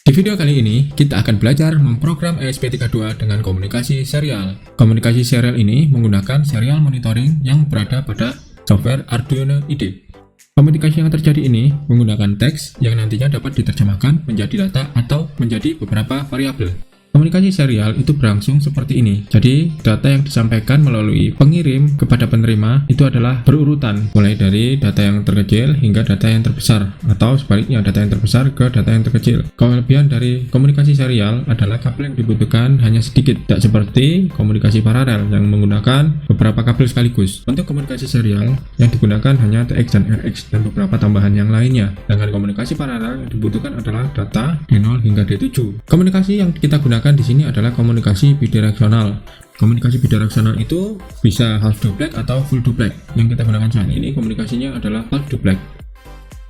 Di video kali ini, kita akan belajar memprogram ESP32 dengan komunikasi serial. Komunikasi serial ini menggunakan serial monitoring yang berada pada software Arduino IDE. Komunikasi yang terjadi ini menggunakan teks yang nantinya dapat diterjemahkan menjadi data atau menjadi beberapa variabel. Komunikasi serial itu berlangsung seperti ini. Jadi, data yang disampaikan melalui pengirim kepada penerima itu adalah berurutan, mulai dari data yang terkecil hingga data yang terbesar, atau sebaliknya data yang terbesar ke data yang terkecil. Kelebihan dari komunikasi serial adalah kabel yang dibutuhkan hanya sedikit, tidak seperti komunikasi paralel yang menggunakan beberapa kabel sekaligus. Untuk komunikasi serial yang digunakan hanya TX dan RX dan beberapa tambahan yang lainnya. Dengan komunikasi paralel yang dibutuhkan adalah data D0 hingga D7. Komunikasi yang kita gunakan di sini adalah komunikasi bidireksional. Komunikasi bidireksional itu bisa half duplex atau full duplex. Yang kita gunakan saat ini komunikasinya adalah half duplex.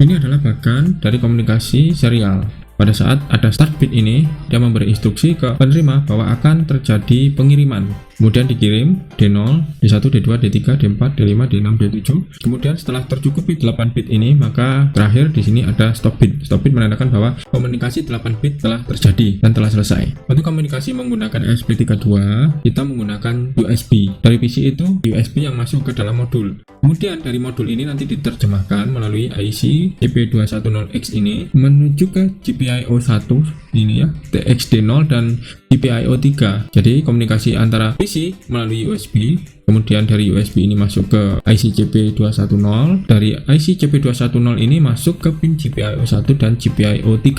Ini adalah bagian dari komunikasi serial. Pada saat ada start bit ini, dia memberi instruksi ke penerima bahwa akan terjadi pengiriman. Kemudian dikirim D0, D1, D2, D3, D4, D5, D6, D7. Kemudian setelah tercukupi 8 bit ini, maka terakhir di sini ada stop bit. Stop bit menandakan bahwa komunikasi 8 bit telah terjadi dan telah selesai. Untuk komunikasi menggunakan ESP32, kita menggunakan USB. Dari PC itu USB yang masuk ke dalam modul. Kemudian dari modul ini nanti diterjemahkan melalui IC CP210X ini menuju ke GPIO1 ini ya, TXD0 dan GPIO3. Jadi komunikasi antara PC melalui USB, kemudian dari USB ini masuk ke IC CP210, dari IC CP210 ini masuk ke pin GPIO1 dan GPIO3.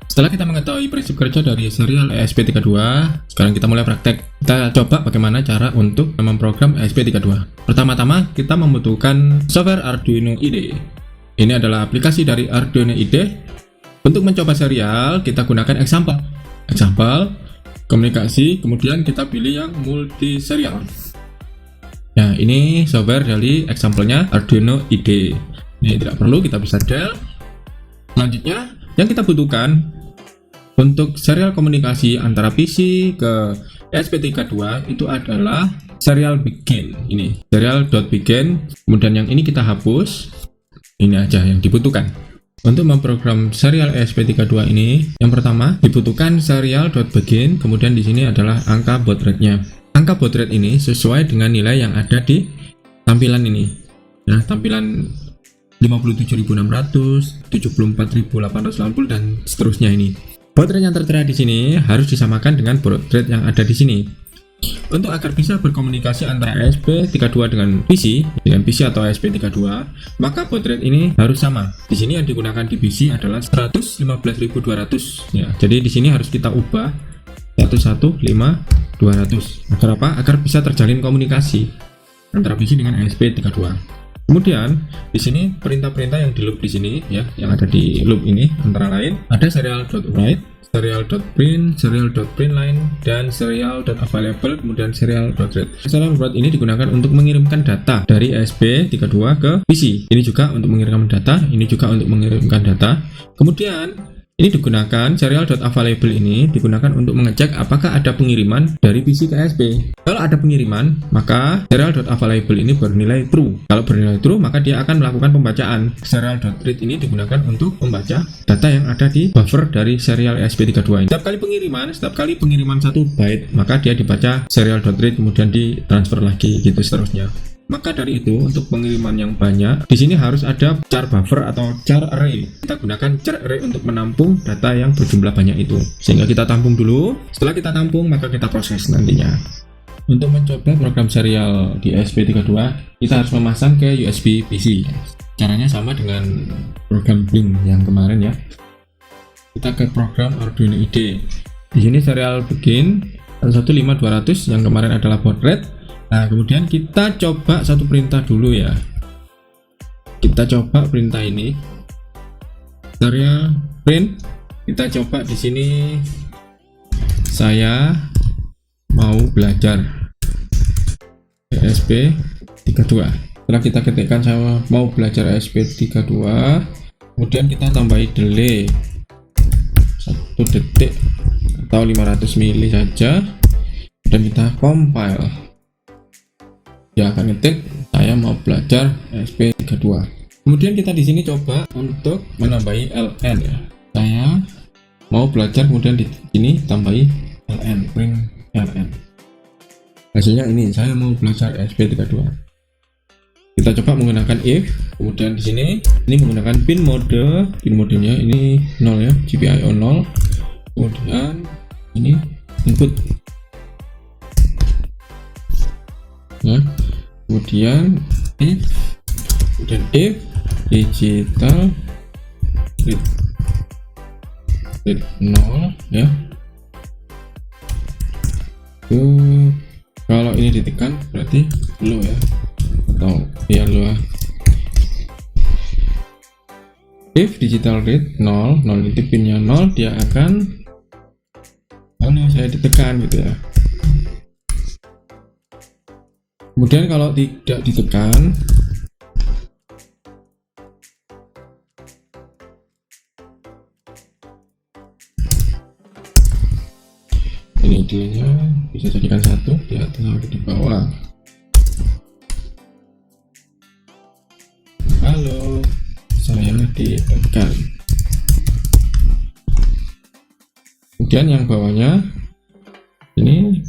Setelah kita mengetahui prinsip kerja dari serial ESP32, sekarang kita mulai praktek. Kita coba bagaimana cara untuk memprogram ESP32. Pertama-tama kita membutuhkan software Arduino IDE. Ini adalah aplikasi dari Arduino IDE. Untuk mencoba serial, kita gunakan example, komunikasi, kemudian kita pilih yang multi serial. Nah, ini software dari example-nya Arduino IDE. Ini tidak perlu, kita bisa del. Selanjutnya, yang kita butuhkan untuk serial komunikasi antara PC ke ESP32 itu adalah serial begin. Ini serial.begin. Kemudian yang ini kita hapus. Ini aja yang dibutuhkan. Untuk memprogram serial ESP32 ini, yang pertama dibutuhkan serial.begin, kemudian di sini adalah angka baud rate-nya. Angka baud rate ini sesuai dengan nilai yang ada di tampilan ini. Nah, tampilan 57.600, 74.880 dan seterusnya ini. Baud rate yang tertera di sini harus disamakan dengan baud rate yang ada di sini. Untuk agar bisa berkomunikasi antara ESP32 dengan PC atau ESP32, maka baud rate ini harus sama. Di sini yang digunakan di PC adalah 115.200 ya. Jadi di sini harus kita ubah 115.200. Agar apa? Agar bisa terjalin komunikasi antara PC dengan ESP32. Kemudian di sini perintah-perintah yang di loop di sini ya, yang ada di loop ini antara lain ada serial.write, serial.print, serial.println, dan serial.available, kemudian serial.read. Serial.write ini digunakan untuk mengirimkan data dari ESP32 ke PC. Ini juga untuk mengirimkan data, ini juga untuk mengirimkan data. Kemudian ini digunakan serial.available ini digunakan untuk mengecek apakah ada pengiriman dari PC ke ESP. Kalau ada pengiriman, maka serial.available ini bernilai true. Kalau bernilai true, maka dia akan melakukan pembacaan. Serial.read ini digunakan untuk membaca data yang ada di buffer dari serial ESP32 ini. Setiap kali pengiriman 1 byte, maka dia dibaca serial.read kemudian ditransfer lagi gitu seterusnya. Maka dari itu, untuk pengiriman yang banyak, di sini harus ada char buffer atau char array. Kita gunakan char array untuk menampung data yang berjumlah banyak itu. Sehingga kita tampung dulu. Setelah kita tampung, maka kita proses nantinya. Untuk mencoba program serial di ESP32, kita harus memasang ke USB PC. Caranya sama dengan program Blink yang kemarin ya. Kita ke program Arduino IDE. Di sini serial begin 115.200 yang kemarin adalah baud rate. Nah, kemudian kita coba satu perintah dulu ya. Kita coba perintah ini. Serial print. Kita coba di sini. Saya mau belajar ESP32. Setelah kita ketikkan saya mau belajar ESP32, kemudian kita tambahi delay 1 detik atau 500 mili saja, dan kita compile. Dia akan ngetik saya mau belajar ESP32. Kemudian kita di sini coba untuk menambahi ln ya. Saya mau belajar, kemudian di sini tambahi ln, print ln. Hasilnya ini, saya mau belajar ESP32. Kita coba menggunakan if, kemudian di sini ini menggunakan pin mode, pin modenya ini 0 ya, GPIO 0. Kemudian ini input. Nah, kemudian if digital read 0 ya. Kalau ini ditekan berarti low ya, atau ya low. If digital read 0 itu pinnya 0, dia akan saya ditekan gitu ya. Kemudian kalau tidak ditekan, ini delay-nya bisa jadikan 1 di atas atau di bawah. Halo, saya ditekan. Kemudian yang bawahnya ini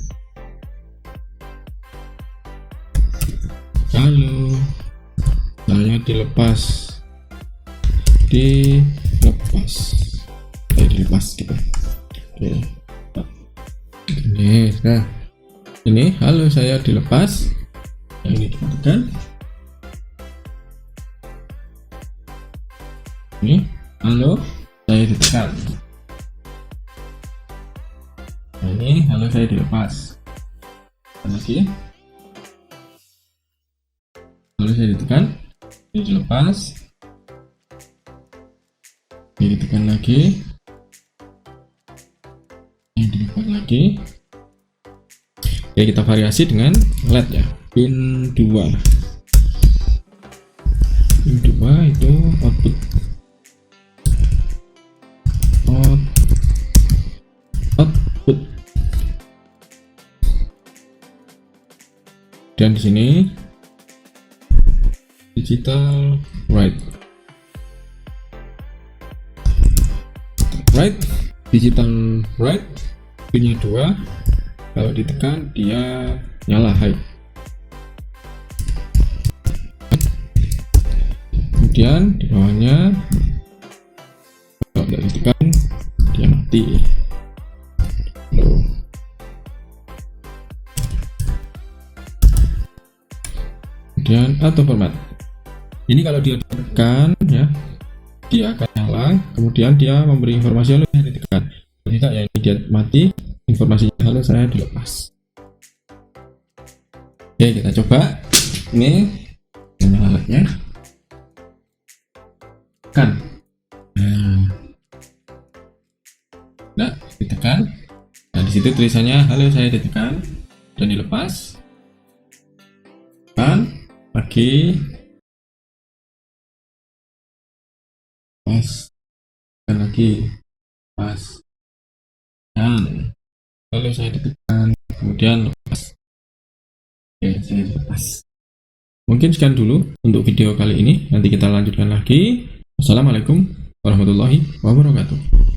halo, saya dilepas gitu. Oke. Nah, ini halo saya dilepas. Yang ini ditekan. Ini halo saya ditekan. Nah, ini halo saya dilepas. Lagi halo saya ditekan, ini dilepas, ini ditekan lagi, ini dilepas lagi. Oke, kita variasi dengan LED ya. Pin 2 itu output dan di sini digital write digital write pinnya 2, kalau ditekan dia nyala high. Kemudian di bawahnya kalau tidak ditekan dia mati. Kemudian auto format, ini kalau dia ditekan ya dia akan nyala, kemudian dia memberi informasi halo saya ditekan. Kalau tidak ya ini dia mati, informasinya halo saya dilepas. Oke, kita coba ini alatnya kan. Nah, ditekan. Nah, di situ tulisannya halo saya ditekan dan dilepas. Kan lagi pas dan lagi pas dan lalu saya ditekan kemudian lepas. Oke, saya lepas. Mungkin sekian dulu untuk video kali ini, nanti kita lanjutkan lagi. Wassalamualaikum warahmatullahi wabarakatuh.